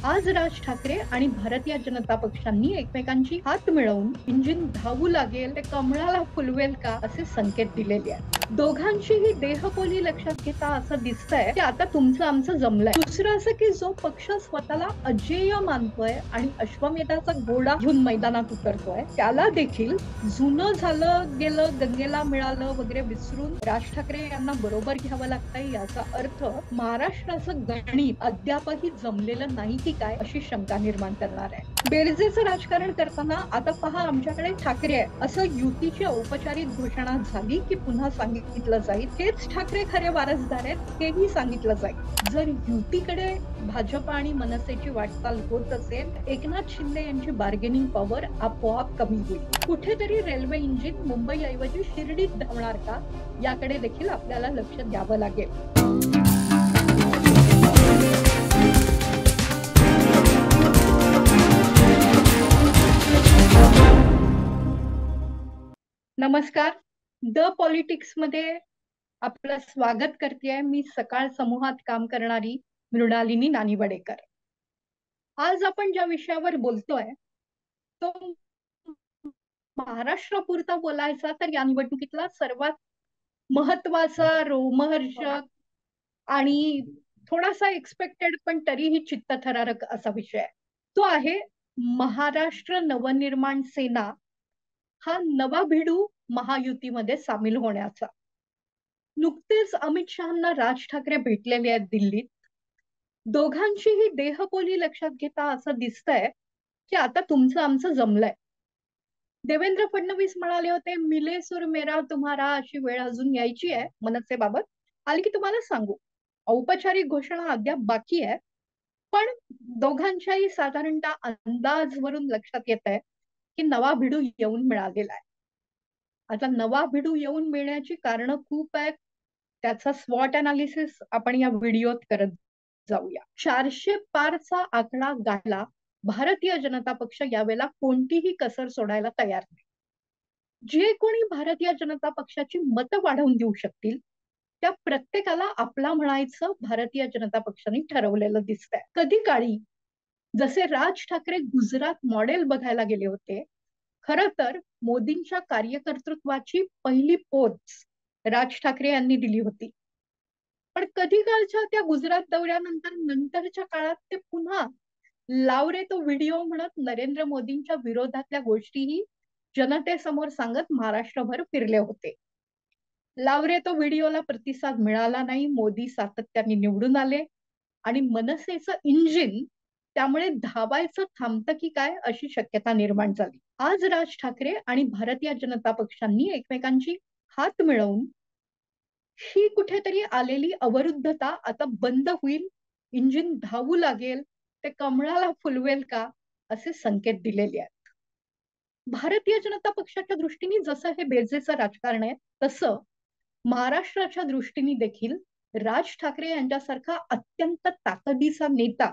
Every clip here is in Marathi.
आज राज ठाकरे आणि भारतीय जनता पक्षांनी एकमेकांची हात मिळवून इंजिन धावू लागेल ते कमळाला फुलवेल का असे संकेत दिलेले आहेत. दोघांचीही देहबोली लक्षात घेता असं दिसतंय की आता तुमचं आमचं जमलंय. दुसरं असं की जो पक्ष स्वतःला अजेय मानतोय आणि अश्वमेधाचा घोडा घेऊन मैदानात उतरतोय त्याला देखील जुनं झालं गेलं गंगेला मिळालं वगैरे विसरून राज ठाकरे यांना बरोबर घ्यावं लागतंय. याचा अर्थ महाराष्ट्राचं गणित अद्यापही जमलेलं नाही की काय अशी शंका निर्माण करणार आहे. बेरजेचं राजकारण करताना आता पहा आमच्याकडे ठाकरे आहे असं युतीची औपचारिक घोषणा झाली की पुन्हा सांगितलं जाईल हेच ठाकरे खरे वारसदार आहेत हेही सांगितलं जाईल. जर युतीकडे भाजप आणि मनसेची वाटचाल होत असेल एकनाथ शिंदे यांची बार्गेनिंग पॉवर आपोआप कमी होईल. कुठेतरी रेल्वे इंजिन मुंबई ऐवजी शिर्डीत धावणार का याकडे देखील आपल्याला लक्ष द्यावं लागेल. नमस्कार. द पॉलिटिक्स मध्ये आपलं स्वागत करतेय मी सकाळ समूहात काम करणारी मृणालिनी नानिवडेकर. आज आपण ज्या विषयावर बोलतोय तो महाराष्ट्रापुरता बोलायचा तर या निवडणुकीतला सर्वात महत्वाचा रोमहर्षक आणि थोडासा एक्सपेक्टेड पण तरीही चित्तथरारक असा विषय आहे. तो आहे महाराष्ट्र नवनिर्माण सेना हा नवा भिडू महायुतीमध्ये सामील होण्याचा. नुकतेच अमित शहांना राज ठाकरे भेटलेले आहेत दिल्लीत. दोघांचीही देहबोली लक्षात घेता असं दिसतंय की आता तुमचं आमचं जमलंय. देवेंद्र फडणवीस म्हणाले होते मिले सुर मेरा तुम्हारा अशी वेळ अजून यायची आहे मनसेबाबत. आली की तुम्हाला सांगू. औपचारिक घोषणा अद्याप बाकी आहे पण दोघांच्याही साधारणतः अंदाजवरून लक्षात येत आहे की नवा भिडू येऊन मिळालेला आहे. आता नवा भिडू येऊन मिळण्याची कारण खूप आहेत. त्याचा स्वॉट अनालिसिस आपण या व्हिडिओत करत जाऊया. 400 पारचा आकडा गाठला. भारतीय जनता पक्ष यावेळेला कोणतीही कसर सोडायला तयार नाही. जे कोणी भारतीय जनता पक्षाची मतं वाढवून देऊ शकतील त्या प्रत्येकाला आपला म्हणायचं भारतीय जनता पक्षाने ठरवलेलं दिसतंय. कधी काळी जसे राज ठाकरे गुजरात मॉडेल बघायला गेले होते. खरं तर मोदींच्या कार्यकर्तृत्वाची पहिली पोच राज ठाकरे यांनी दिली होती. पण कधी काळच्या त्या गुजरात दौऱ्यानंतर नंतरच्या काळात ते पुन्हा लाव रे तो व्हिडिओ म्हणत नरेंद्र मोदींच्या विरोधातल्या गोष्टीही जनतेसमोर सांगत महाराष्ट्रभर फिरले होते. लाव रे तो व्हिडिओला प्रतिसाद मिळाला नाही. मोदी सातत्याने निवडून आले आणि मनसेचं इंजिन त्यामुळे धावायचं थांबतं की काय अशी शक्यता निर्माण झाली. आज राज ठाकरे आणि भारतीय जनता पक्षांनी एकमेकांची हात मिळवून ही कुठेतरी आलेली अवरुद्धता आता बंद होईल. इंजिन धावू लागेल ते कमळाला फुलवेल का असे संकेत दिलेले आहेत. भारतीय जनता पक्षाच्या दृष्टीने जसं हे बेरजेचं राजकारण आहे तसं महाराष्ट्राच्या दृष्टीने देखील राज ठाकरे यांच्यासारखा अत्यंत ताकदीचा नेता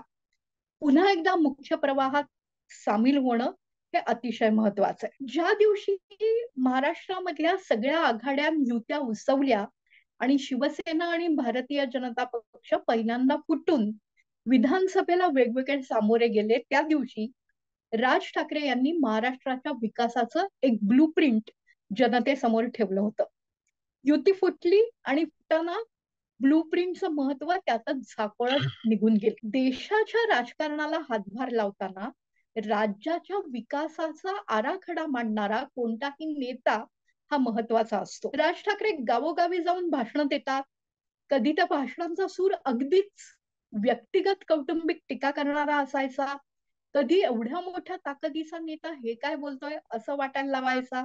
पुन्हा एकदा मुख्य प्रवाहात सामील होणं हे अतिशय महत्वाचं आहे. ज्या दिवशी महाराष्ट्रामधल्या सगळ्या आघाड्या युत्या उसवल्या आणि शिवसेना आणि भारतीय जनता पक्ष पहिल्यांदा फुटून विधानसभेला वेगवेगळे सामोरे गेले त्या दिवशी राज ठाकरे यांनी महाराष्ट्राच्या विकासाचं एक ब्लूप्रिंट जनतेसमोर ठेवलं होतं. युती फुटली आणि फुटताना ब्लूप्रिंटचं महत्व त्यातच झाकोळत निघून गेले. देशाच्या राजकारणाला हातभार लावताना राज्याच्या विकासाचा आराखडा मांडणारा कोणताही नेता हा महत्वाचा असतो. राज ठाकरे गावोगावी जाऊन भाषणं देतात. कधी त्या भाषणांचा सूर अगदीच व्यक्तिगत कौटुंबिक टीका करणारा असायचा. कधी एवढ्या मोठ्या ताकदीचा नेता हे काय बोलतोय असं वाटायला लावायचा.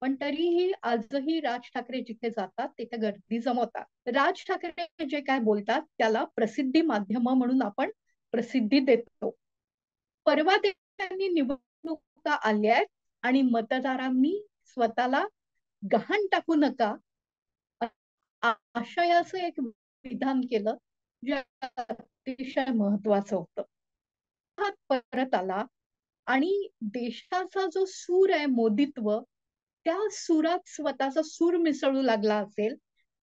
पण तरीही आजही राज ठाकरे जिथे जातात तिथे गर्दी जमवतात. राज ठाकरे जे काय बोलतात त्याला प्रसिद्धी माध्यम म्हणून आपण प्रसिद्धी देतो. परवा त्यांनी निवडणुका आल्या आहेत आणि मतदारांनी स्वतःला गहाण टाकू नका आशयाचं एक विधान केलं जे अतिशय महत्वाचं होतं. परत आला आणि देशाचा जो सूर आहे मोदीत्व त्या सुरात स्वतःचा सूर मिसळू लागला असेल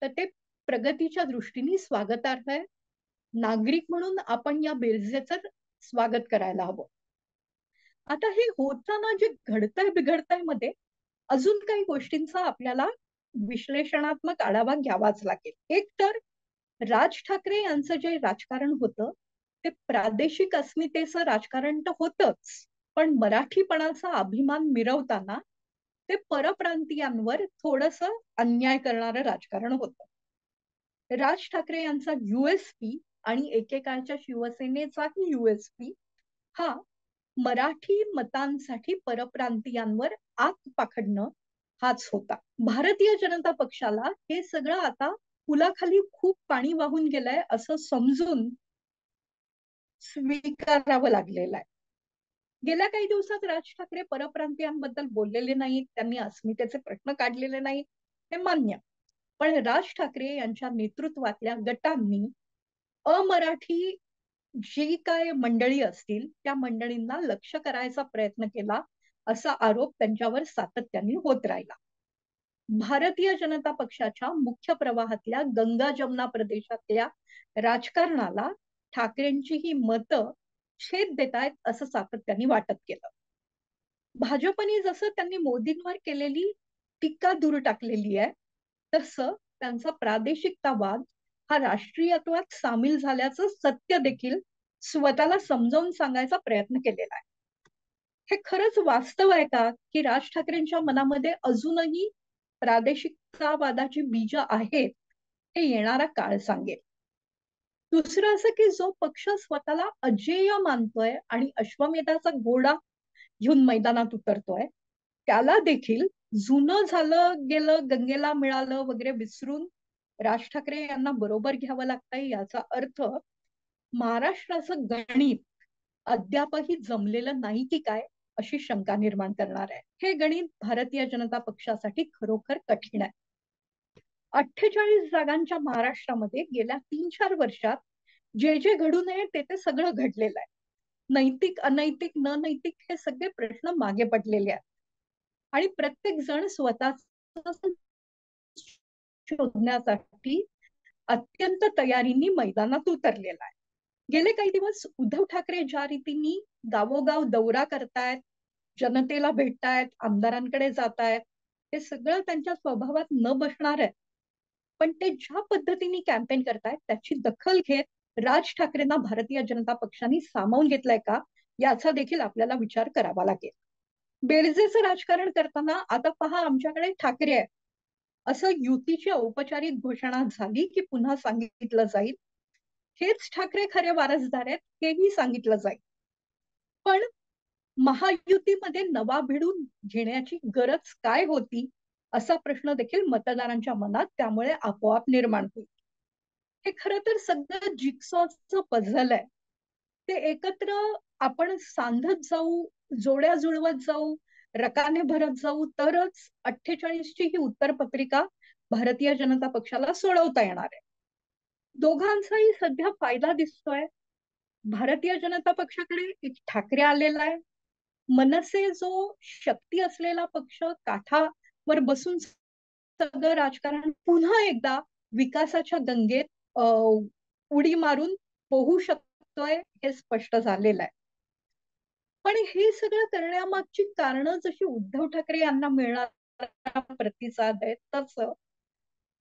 तर ते प्रगतीच्या दृष्टीने स्वागतार्ह आहे. नागरिक म्हणून आपण या बेरजेचं स्वागत करायला हवं. आता हे होताना जे घडतंय बिघडतंय मध्ये अजून काही गोष्टींचा आपल्याला विश्लेषणात्मक आढावा घ्यावाच लागेल. एक तर राज ठाकरे यांचं जे राजकारण होतं ते प्रादेशिक अस्मितेचं राजकारण तर होतच, पण मराठीपणाचा अभिमान मिरवताना ते परप्रांतीयांवर थोडस अन्याय करणारं राजकारण होतं. राज ठाकरे यांचा USP आणि एकेकाळच्या शिवसेनेचाही USP हा मराठी मतांसाठी परप्रांतीयांवर आग पाखडणं हाच होता. भारतीय जनता पक्षाला हे सगळं आता पुलाखाली खूप पाणी वाहून गेलंय असं समजून स्वीकारावं लागलेलं आहे. गेल्या काही दिवसात राज ठाकरे परप्रांतीयांबद्दल बोललेले नाहीत, त्यांनी अस्मितेचे प्रश्न काढलेले नाहीत, हे मान्य. पण राज ठाकरे यांच्या नेतृत्वातल्या गटांनी अमराठी जी काय मंडळी असतील त्या मंडळींना लक्ष करायचा प्रयत्न केला असा आरोप त्यांच्यावर सातत्याने होत राहिला. भारतीय जनता पक्षाच्या मुख्य प्रवाहातल्या गंगा जमुना प्रदेशातल्या राजकारणाला ठाकरेंची ही मतं छेद देत आहेत असं सातत्याने वाटत गेलं. भाजपने जसं त्यांनी मोदींवर केलेली टीका दूर टाकलेली आहे तसं त्यांचा प्रादेशिकतावाद हा राष्ट्रीयत्वात सामील झाल्याचं सत्य देखील स्वतःला समजावून सांगायचा प्रयत्न केलेला आहे. हे खरंच वास्तव आहे का की राज ठाकरेंच्या मनामध्ये अजूनही प्रादेशिकतावादाची बीज आहेत, हे येणारा काळ सांगेल. दुसरं असं की जो पक्ष स्वतःला अजेय मानतोय आणि अश्वमेधाचा घोडा घेऊन मैदानात उतरतोय त्याला देखील जुनं झालं गेलं गंगेला मिळालं वगैरे विसरून राज ठाकरे यांना बरोबर घ्यावं लागतंय. याचा अर्थ महाराष्ट्राचं गणित अद्यापही जमलेलं नाही की काय अशी शंका निर्माण करणार आहे. हे गणित भारतीय जनता पक्षासाठी खरोखर कठीण आहे. 48 जागांच्या महाराष्ट्रामध्ये गेल्या 3-4 वर्षात जे जे घडू नये ते सगळं घडलेलं आहे. नैतिक अनैतिक न नैतिक हे सगळे प्रश्न मागे पडलेले आहेत आणि प्रत्येक जण स्वतःच शोधण्यासाठी अत्यंत तयारीने मैदानात उतरलेला आहे. गेले काही दिवस उद्धव ठाकरे ज्या रीतीने गावोगाव दौरा करतायत, जनतेला भेटतायत, आमदारांकडे जातायत, हे सगळं त्यांच्या स्वभावात न बसणार आहे. पण ते ज्या पद्धतीने कॅम्पेन करतायत त्याची दखल घेत राज ठाकरेंना भारतीय जनता पक्षाने सामावून घेतलाय का याचा देखील आपल्याला विचार करावा लागेल. बेरजेचं राजकारण करताना आता पहा आमच्याकडे ठाकरे आहे असं युतीची औपचारिक घोषणा झाली की पुन्हा सांगितलं जाईल हेच ठाकरे खरे वारसदार आहेत हेही सांगितलं जाईल. पण महायुतीमध्ये नवा भिडून घेण्याची गरज काय होती असा प्रश्न देखील मतदारांच्या मनात त्यामुळे आपोआप निर्माण होईल. हे खरं तर सगळं जिक्सॉचं पझल आहे. ते एकत्र आपण सांधत जाऊ, जोड्या जुळवत जाऊ, रकाने भरत जाऊ तरच 48 ची ही उत्तर पत्रिका भारतीय जनता पक्षाला सोडवता येणार आहे. दोघांचाही सध्या फायदा दिसतोय. भारतीय जनता पक्षाकडे एक ठाकरे आलेला आहे. मनसे जो शक्ती असलेला पक्ष काठावर बसून सगळं राजकारण पुन्हा एकदा विकासाच्या गंगेत उडी मारून पोहू शकतोय हे स्पष्ट झालेलं आहे. पण हे सगळं करण्यामागची कारण जशी उद्धव ठाकरे यांना मिळणारा प्रतिसाद आहे तसं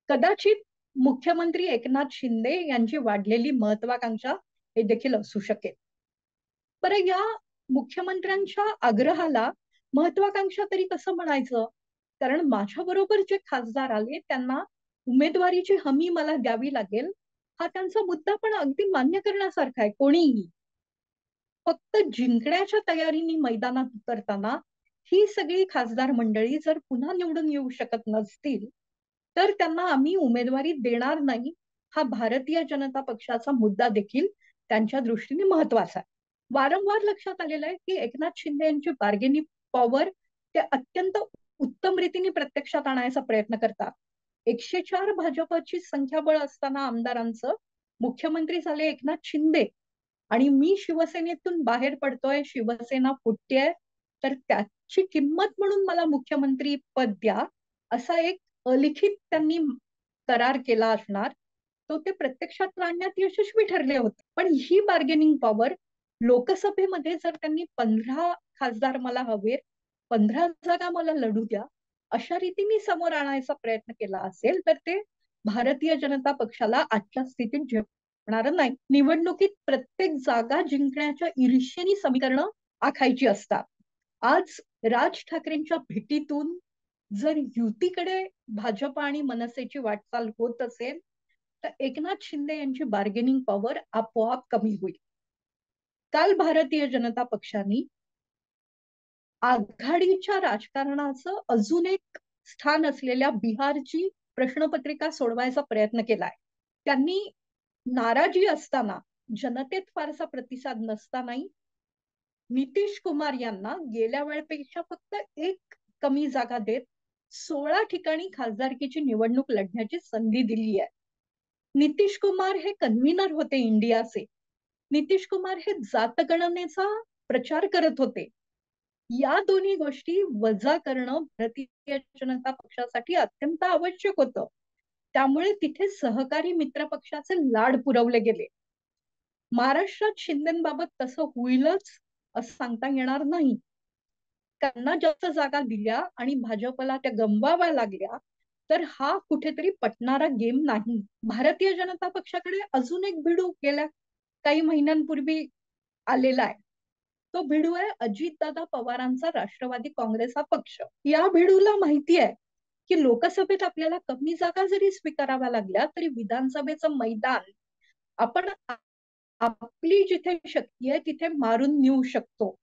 कदाचित मुख्यमंत्री एकनाथ शिंदे यांची वाढलेली महत्वाकांक्षा हे देखील असू शकेल. बरं या मुख्यमंत्र्यांच्या आग्रहाला महत्वाकांक्षा तरी कसं म्हणायचं, कारण माझ्या बरोबर जे खासदार आले त्यांना उमेदवारीची हमी मला द्यावी लागेल हा त्यांचा मुद्दा पण अगदी मान्य करण्यासारखा आहे. कोणीही फक्त जिंकण्याच्या तयारीने मैदानात उतरताना ही सगळी खासदार मंडळी जर पुन्हा निवडून येऊ शकत नसतील तर त्यांना आम्ही उमेदवारी देणार नाही हा भारतीय जनता पक्षाचा मुद्दा देखील त्यांच्या दृष्टीने महत्वाचा आहे. वारंवार लक्षात आलेलं आहे की एकनाथ शिंदे यांची बार्गेनिंग पॉवर ते अत्यंत उत्तम रीतीने प्रत्यक्षात आणायचा प्रयत्न करतात. 104 भाजपची संख्याबळ असताना आमदारांचं मुख्यमंत्री झाले एकनाथ शिंदे आणि मी शिवसेनेतून बाहेर पडतोय, शिवसेना फुटतेय, तर त्याची किंमत म्हणून मला मुख्यमंत्री पद द्या असा एक अलिखित त्यांनी करार केला असणार. तो ते प्रत्यक्षात आणण्यात यशस्वी ठरले होते. पण ही बार्गेनिंग पॉवर लोकसभेमध्ये जर त्यांनी 15 खासदार मला हवे, 15 जागा मला लढू द्या, अशा रीतीने समोर आणायचा प्रयत्न केला असेल तर ते भारतीय जनता पक्षाला आजच्या स्थितीत झेपणार नाही. निवडणुकीत प्रत्येक जागा जिंकण्याच्या ईर्ष्येने समीकरणं आखायची असतात. आज राज ठाकरेंच्या भेटीतून जर युतीकडे भाजप आणि मनसेची वाटचाल होत असेल तर एकनाथ शिंदे यांची बार्गेनिंग पॉवर आपोआप कमी होईल. काल भारतीय जनता पक्षाने आघाडीच्या राजकारणाचं अजून एक स्थान असलेल्या बिहारची प्रश्नपत्रिका सोडवायचा प्रयत्न केलाय. त्यांनी नाराजी असताना, जनतेत फारसा प्रतिसाद नसतानाही नितीश कुमार यांना गेल्या वेळेपेक्षा फक्त एक कमी जागा देत 16 ठिकाणी खासदारकीची निवडणूक लढण्याची संधी दिली आहे. नितीश कुमार हे कन्व्हिनर होते इंडियाचे. नितीश कुमार हे जातगणनेचा प्रचार करत होते. या दोन्ही गोष्टी वजा करणं भारतीय जनता पक्षासाठी अत्यंत आवश्यक होतं. त्यामुळे तिथे सहकारी मित्र पक्षाचे लाड पुरवले गेले. महाराष्ट्रात शिंदेबाबत तसं होईलच असं सांगता येणार नाही. त्यांना जास्त जागा दिल्या आणि भाजपला त्या गमवाव्या लागल्या तर हा कुठेतरी पटणारा गेम नाही. भारतीय जनता पक्षाकडे अजून एक भिडू गेल्या काही महिन्यांपूर्वी आलेला आहे. तो भिडू आहे अजितदादा पवारांचा राष्ट्रवादी काँग्रेस हा पक्ष. या भिडूला माहिती आहे की लोकसभेत आपल्याला कमी जागा जरी स्वीकाराव्या लागल्या तरी विधानसभेचं मैदान आपण आपली जिथे शक्ती आहे तिथे मारून नेऊ शकतो.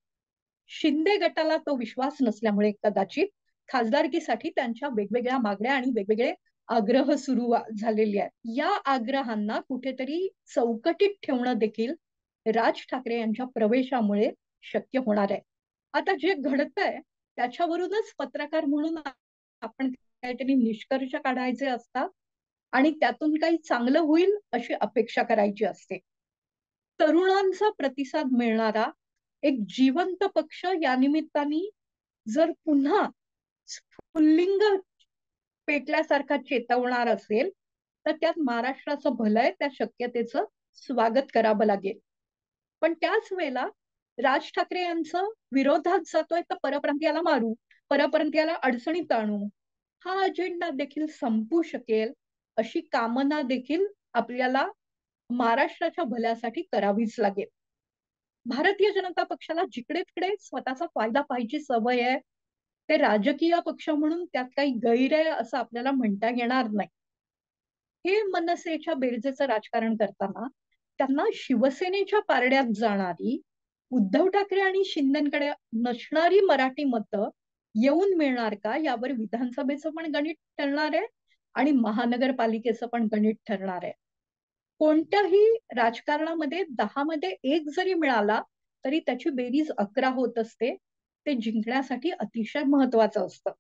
शिंदे गटाला तो विश्वास नसल्यामुळे कदाचित खासदारकीसाठी त्यांच्या वेगवेगळ्या मागण्या आणि वेगवेगळे आग्रह सुरू झालेले आहेत. या आग्रहांना कुठेतरी चौकटीत ठेवणं देखील राज ठाकरे यांच्या प्रवेशामुळे शक्य होणार आहे. आता जे घडतंय त्याच्यावरूनच पत्रकार म्हणून आपण काहीतरी निष्कर्ष काढायचे असतात आणि त्यातून काही चांगलं होईल अशी अपेक्षा करायची असते. तरुणांचा प्रतिसाद मिळणारा एक जिवंत पक्ष या निमित्ताने जर पुन्हा पुल्लिंग पेटल्यासारखा चेतवणार असेल तर त्यात महाराष्ट्राचं भलं आहे, त्या शक्यतेचं स्वागत करावं लागेल. पण त्याच वेळेला राज ठाकरे यांचं विरोधात जातोय तर परप्रांतीयाला मारू, परप्रांतीयाला अडचणीत आणू, हा अजेंडा देखील संपू शकेल अशी कामना देखील आपल्याला महाराष्ट्राच्या भल्यासाठी करावीच लागेल. भारतीय जनता पक्षाला जिकडे तिकडे स्वतःचा फायदा पाहायची सवय आहे. ते राजकीय पक्ष म्हणून त्यात काही गैर आहे असं आपल्याला म्हणता येणार नाही. हे मनसेच्या बेरजेचं राजकारण करताना त्यांना शिवसेनेच्या पारड्यात जाणारी, उद्धव ठाकरे आणि शिंदेकडे नसणारी मराठी मतं येऊन मिळणार का यावर विधानसभेचं पण गणित ठरणार आहे आणि महानगरपालिकेचं पण गणित ठरणार आहे. कोणत्याही राजकारणामध्ये 10 मध्ये 1 जरी मिळाला तरी त्याची बेरीज 11 होत असते. ते जिंकण्यासाठी अतिशय महत्वाचं असतं.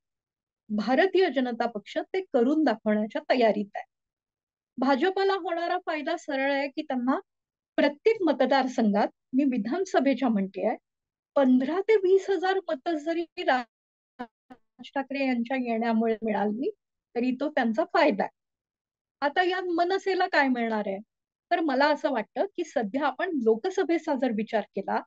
भारतीय जनता पक्ष ते करून दाखवण्याच्या तयारीत आहे. भाजपला होणारा फायदा सरळ आहे की त्यांना प्रत्येक मतदारसंघात, मी विधानसभेच्या म्हणतेय, 15 ते 20,000 मतं जरी राज ठाकरे यांच्या येण्यामुळे मिळाली तरी तो त्यांचा फायदा आहे. आता यात मनसेला काय मिळणार आहे तर मला असं वाटतं की सध्या आपण लोकसभेचा जर विचार केला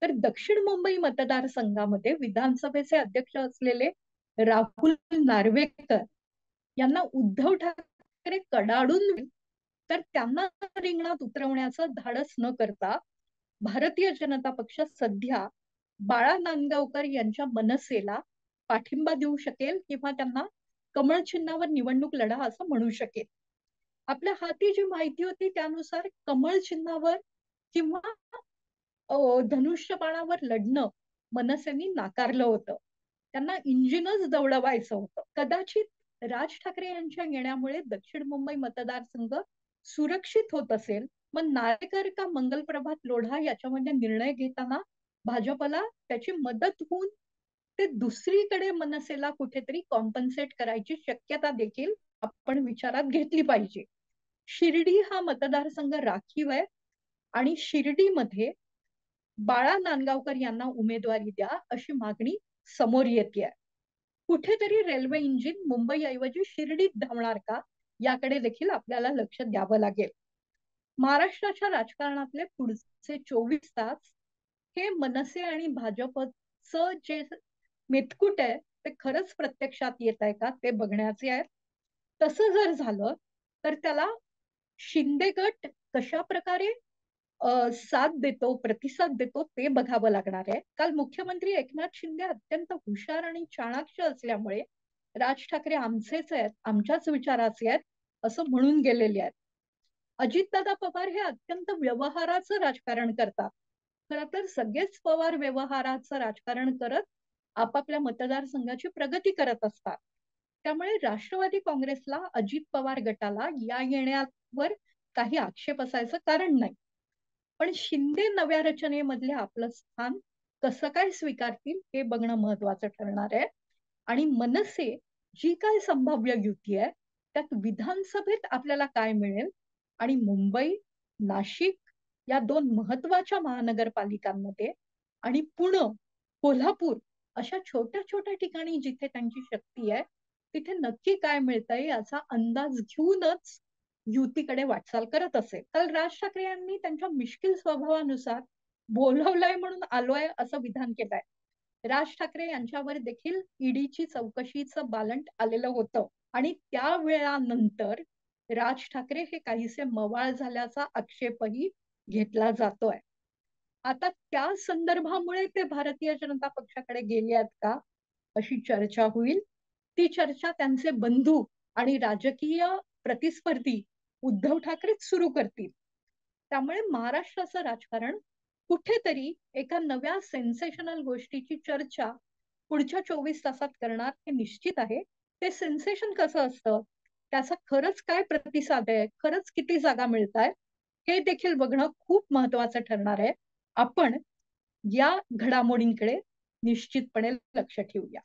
तर दक्षिण मुंबई मतदारसंघामध्ये विधानसभेचे अध्यक्ष असलेले राहुल नार्वेकर यांना उद्धव ठाकरे कडाडून तर त्यांना रिंगणात उतरवण्याचं धाडस न करता भारतीय जनता पक्ष सध्या बाळा नांदगावकर यांच्या मनसेला पाठिंबा देऊ शकेल किंवा त्यांना कमळ चिन्हावर निवडणूक लढा असं म्हणू शकेल. आपल्या हाती जी माहिती होती त्यानुसार कमळ चिन्हावर किंवा धनुष्यबाणावर लढणं मनसेनी नाकारलं होतं. त्यांना इंजिनच दौडवायचं होतं. कदाचित राज ठाकरे यांच्या येण्यामुळे दक्षिण मुंबई मतदारसंघ सुरक्षित होत असेल, मग नारेकर का मंगलप्रभात लोढा याच्यामध्ये निर्णय घेताना भाजपला त्याची मदत होऊन ते दुसरीकडे मनसेला कुठेतरी कॉम्पन्सेट करायची शक्यता देखील आपण विचारात घेतली पाहिजे. शिर्डी हा मतदारसंघ राखीव आहे आणि शिर्डीमध्ये बाळा नांदगावकर यांना उमेदवारी द्या अशी मागणी समोर येते. कुठेतरी रेल्वे इंजिन मुंबई ऐवजी शिर्डीत धावणार का याकडे देखील आपल्याला लक्ष द्यावं लागेल. महाराष्ट्राच्या राजकारणातले पुढचे 24 तास हे मनसे आणि भाजपचं जे मेतकूट आहे ते खरंच प्रत्यक्षात येत आहे का ते बघण्याचे आहे. तसं जर झालं तर त्याला शिंदे गट कशा प्रकारे साथ देतो, प्रतिसाद देतो ते बघावं लागणार आहे. काल मुख्यमंत्री एकनाथ शिंदे अत्यंत हुशार आणि चाणाक्ष असल्यामुळे राज ठाकरे आमचेच आहेत, आमच्याच विचाराचे आहेत असं म्हणून गेलेले आहेत. अजितदादा पवार हे अत्यंत व्यवहाराचं राजकारण करतात. खरं तर सगळेच पवार व्यवहाराचं राजकारण करत आपापल्या मतदारसंघाची प्रगती करत असतात. त्यामुळे राष्ट्रवादी काँग्रेसला, अजित पवार गटाला या येण्यावर काही आक्षेप असायचं कारण नाही. पण शिंदे नव्या रचनेमधले आपलं स्थान कसं काय स्वीकारतील हे बघणं महत्वाचं ठरणार आहे. आणि मनसे जी काय संभाव्य युती आहे त्यात विधानसभेत आपल्याला काय मिळेल आणि मुंबई, नाशिक या 2 महत्वाच्या महानगरपालिकांमध्ये आणि पुणे, कोल्हापूर अशा छोट्या छोट्या ठिकाणी जिथे त्यांची शक्ती आहे तिथे नक्की काय मिळतंय याचा अंदाज घेऊनच युतीकडे वाटचाल करत असेल. काल राज ठाकरे यांनी त्यांच्या मिश्किल स्वभावानुसार बोलवलंय म्हणून आलोय असं विधान केलंय. राज ठाकरे यांच्यावर देखील ईडीची चौकशीचं बालंट आलेलं होतं आणि त्या वेळानंतर राज ठाकरे हे काहीसे मवाळ झाल्याचा आक्षेपही घेतला जातोय. आता त्या संदर्भामुळे ते भारतीय जनता पक्षाकडे गेले आहेत का अशी चर्चा होईल. ती चर्चा त्यांचे बंधू आणि राजकीय प्रतिस्पर्धी उद्धव ठाकरेच सुरू करतील. त्यामुळे महाराष्ट्राचं राजकारण कुठेतरी एका नव्या सेन्सेशनल गोष्टीची चर्चा पुढच्या 24 तासात करणार हे निश्चित आहे. ते सेन्सेशन कसं असतं, त्याचा खरंच काय प्रतिसाद आहे, खरंच किती जागा मिळत आहेत हे देखील बघणं खूप महत्वाचं ठरणार आहे. आपण या घडामोडींकडे निश्चितपणे लक्ष ठेवूया.